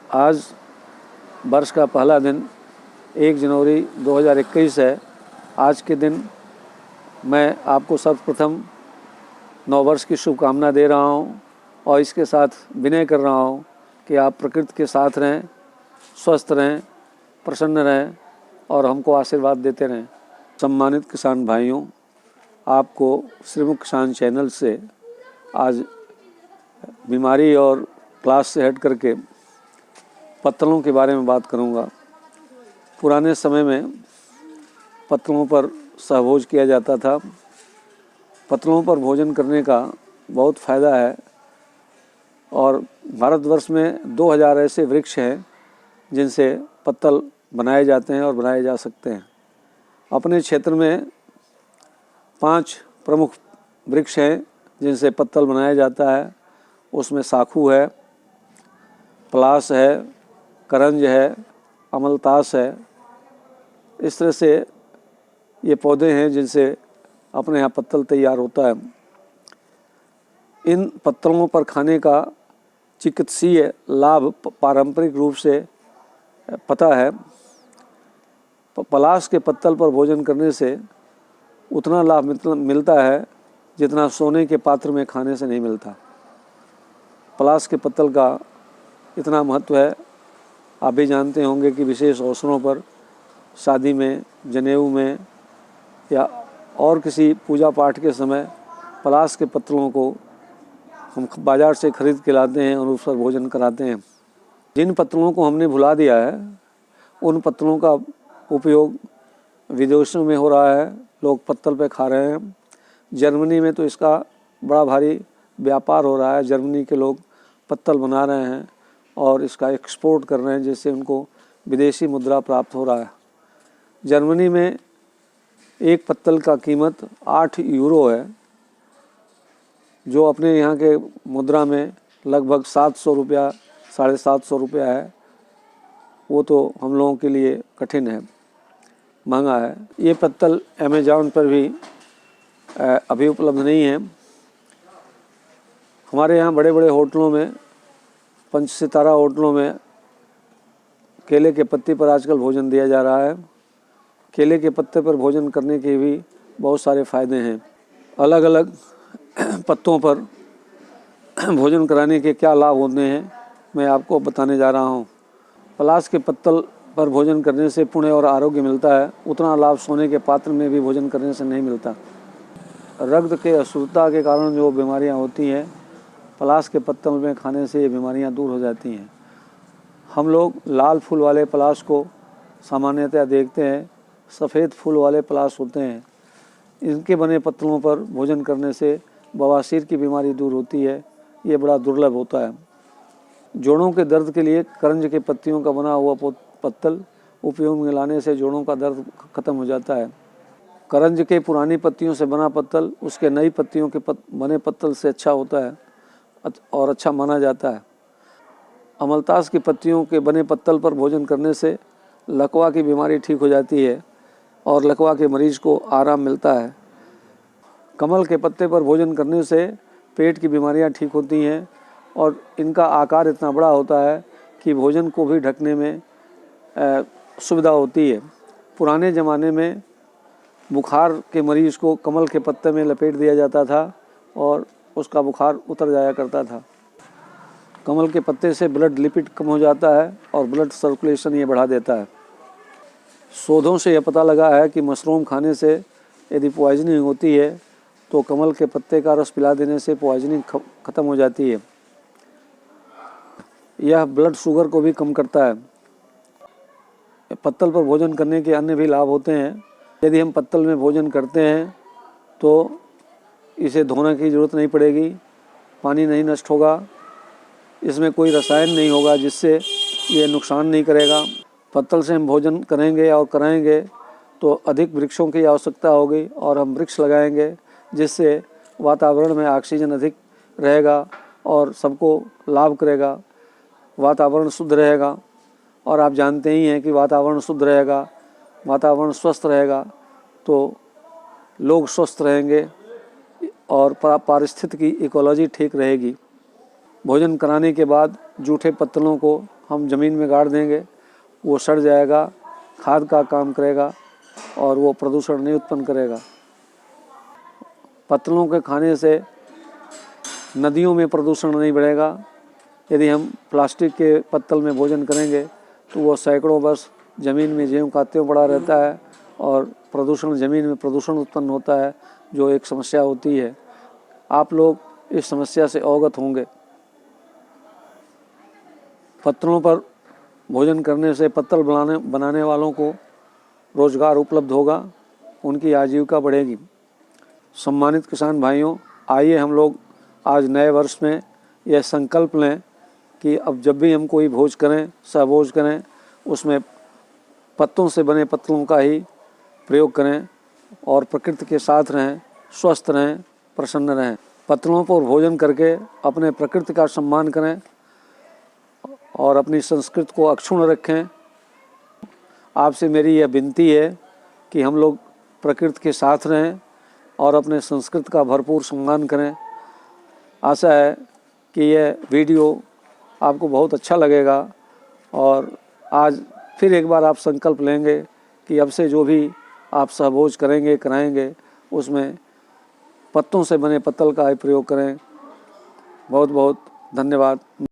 आज वर्ष का पहला दिन 1 जनवरी 2021 है। आज के दिन मैं आपको सर्वप्रथम नववर्ष की शुभकामना दे रहा हूँ और इसके साथ विनय कर रहा हूँ कि आप प्रकृति के साथ रहें, स्वस्थ रहें, प्रसन्न रहें और हमको आशीर्वाद देते रहें। सम्मानित किसान भाइयों, आपको श्रीमुख किसान चैनल से आज बीमारी और क्लास से हट करके पत्तलों के बारे में बात करूंगा। पुराने समय में पत्तलों पर सहभोज किया जाता था। पत्तलों पर भोजन करने का बहुत फ़ायदा है और भारतवर्ष में 2000 ऐसे वृक्ष हैं जिनसे पत्तल बनाए जाते हैं और बनाए जा सकते हैं। अपने क्षेत्र में 5 प्रमुख वृक्ष हैं जिनसे पत्तल बनाया जाता है। उसमें साखू है, पलास है, करंज है, अमलतास है। इस तरह से ये पौधे हैं जिनसे अपने यहाँ पत्तल तैयार होता है। इन पत्तलों पर खाने का चिकित्सीय लाभ पारंपरिक रूप से पता है। पलास के पत्तल पर भोजन करने से उतना लाभ मिलता है जितना सोने के पात्र में खाने से नहीं मिलता। पलास के पत्तल का इतना महत्व है। आप भी जानते होंगे कि विशेष अवसरों पर, शादी में, जनेऊ में या और किसी पूजा पाठ के समय पलास के पत्तलों को हम बाज़ार से खरीद के लाते हैं और उस पर भोजन कराते हैं। जिन पत्तलों को हमने भुला दिया है उन पत्तलों का उपयोग विदेशों में हो रहा है। लोग पत्तल पे खा रहे हैं। जर्मनी में तो इसका बड़ा भारी व्यापार हो रहा है। जर्मनी के लोग पत्तल बना रहे हैं और इसका एक्सपोर्ट कर रहे हैं, जिससे उनको विदेशी मुद्रा प्राप्त हो रहा है। जर्मनी में एक पत्तल का कीमत 8 यूरो है, जो अपने यहाँ के मुद्रा में लगभग 700 रुपया, 750 रुपया है। वो तो हम लोगों के लिए कठिन है, महंगा है। ये पत्तल अमेज़न पर भी अभी उपलब्ध नहीं है। हमारे यहाँ बड़े बड़े होटलों में, 5 सितारा होटलों में केले के पत्ते पर आजकल भोजन दिया जा रहा है। केले के पत्ते पर भोजन करने के भी बहुत सारे फ़ायदे हैं। अलग अलग पत्तों पर भोजन कराने के क्या लाभ होते हैं मैं आपको बताने जा रहा हूँ। पलास के पत्तल पर भोजन करने से पुण्य और आरोग्य मिलता है। उतना लाभ सोने के पात्र में भी भोजन करने से नहीं मिलता। रक्त के अशुद्धता के कारण जो बीमारियाँ होती हैं, पलास के पत्तल में खाने से ये बीमारियाँ दूर हो जाती हैं। हम लोग लाल फूल वाले पलास को सामान्यतः देखते हैं, सफ़ेद फूल वाले पलास होते हैं। इनके बने पत्तलों पर भोजन करने से बवासीर की बीमारी दूर होती है। ये बड़ा दुर्लभ होता है। जोड़ों के दर्द के लिए करंज के पत्तियों का बना हुआ पत्तल उपयोग में लाने से जोड़ों का दर्द खत्म हो जाता है। करंज के पुरानी पत्तियों से बना पत्तल उसके नई पत्तियों के बने पत्तल से अच्छा होता है और अच्छा माना जाता है। अमलतास की पत्तियों के बने पत्तल पर भोजन करने से लकवा की बीमारी ठीक हो जाती है और लकवा के मरीज को आराम मिलता है। कमल के पत्ते पर भोजन करने से पेट की बीमारियां ठीक होती हैं और इनका आकार इतना बड़ा होता है कि भोजन को भी ढकने में सुविधा होती है। पुराने ज़माने में बुखार के मरीज को कमल के पत्ते में लपेट दिया जाता था और उसका बुखार उतर जाया करता था। कमल के पत्ते से ब्लड लिपिड कम हो जाता है और ब्लड सर्कुलेशन ये बढ़ा देता है। शोधों से यह पता लगा है कि मशरूम खाने से यदि पॉइजनिंग होती है तो कमल के पत्ते का रस पिला देने से पॉइजनिंग ख़त्म हो जाती है। यह ब्लड शुगर को भी कम करता है। पत्तल पर भोजन करने के अन्य भी लाभ होते हैं। यदि हम पत्तल में भोजन करते हैं तो इसे धोने की ज़रूरत नहीं पड़ेगी, पानी नहीं नष्ट होगा, इसमें कोई रसायन नहीं होगा जिससे ये नुकसान नहीं करेगा। पत्तल से हम भोजन करेंगे और कराएंगे तो अधिक वृक्षों की आवश्यकता होगी और हम वृक्ष लगाएंगे, जिससे वातावरण में ऑक्सीजन अधिक रहेगा और सबको लाभ करेगा। वातावरण शुद्ध रहेगा और आप जानते ही हैं कि वातावरण शुद्ध रहेगा, वातावरण स्वस्थ रहेगा तो लोग स्वस्थ रहेंगे और पारिस्थितिकी इकोलॉजी ठीक रहेगी। भोजन कराने के बाद जूठे पत्तलों को हम ज़मीन में गाड़ देंगे, वो सड़ जाएगा, खाद का काम करेगा और वो प्रदूषण नहीं उत्पन्न करेगा। पत्तलों के खाने से नदियों में प्रदूषण नहीं बढ़ेगा। यदि हम प्लास्टिक के पत्तल में भोजन करेंगे तो वो सैकड़ों वर्ष ज़मीन में ज्यों का त्यों पड़ा रहता है और प्रदूषण, ज़मीन में प्रदूषण उत्पन्न होता है, जो एक समस्या होती है। आप लोग इस समस्या से अवगत होंगे। पत्तलों पर भोजन करने से पत्तल बनाने वालों को रोज़गार उपलब्ध होगा, उनकी आजीविका बढ़ेगी। सम्मानित किसान भाइयों, आइए हम लोग आज नए वर्ष में यह संकल्प लें कि अब जब भी हम कोई भोज करें, सहभोज करें, उसमें पत्तों से बने पत्तलों का ही प्रयोग करें और प्रकृति के साथ रहें, स्वस्थ रहें, प्रसन्न रहें। पत्तलों पर भोजन करके अपने प्रकृति का सम्मान करें और अपनी संस्कृति को अक्षुण्ण रखें। आपसे मेरी यह विनती है कि हम लोग प्रकृति के साथ रहें और अपने संस्कृति का भरपूर सम्मान करें। आशा है कि यह वीडियो आपको बहुत अच्छा लगेगा और आज फिर एक बार आप संकल्प लेंगे कि अब से जो भी आप सहभोज करेंगे, कराएंगे, उसमें पत्तों से बने पत्तल का ही प्रयोग करें। बहुत बहुत धन्यवाद।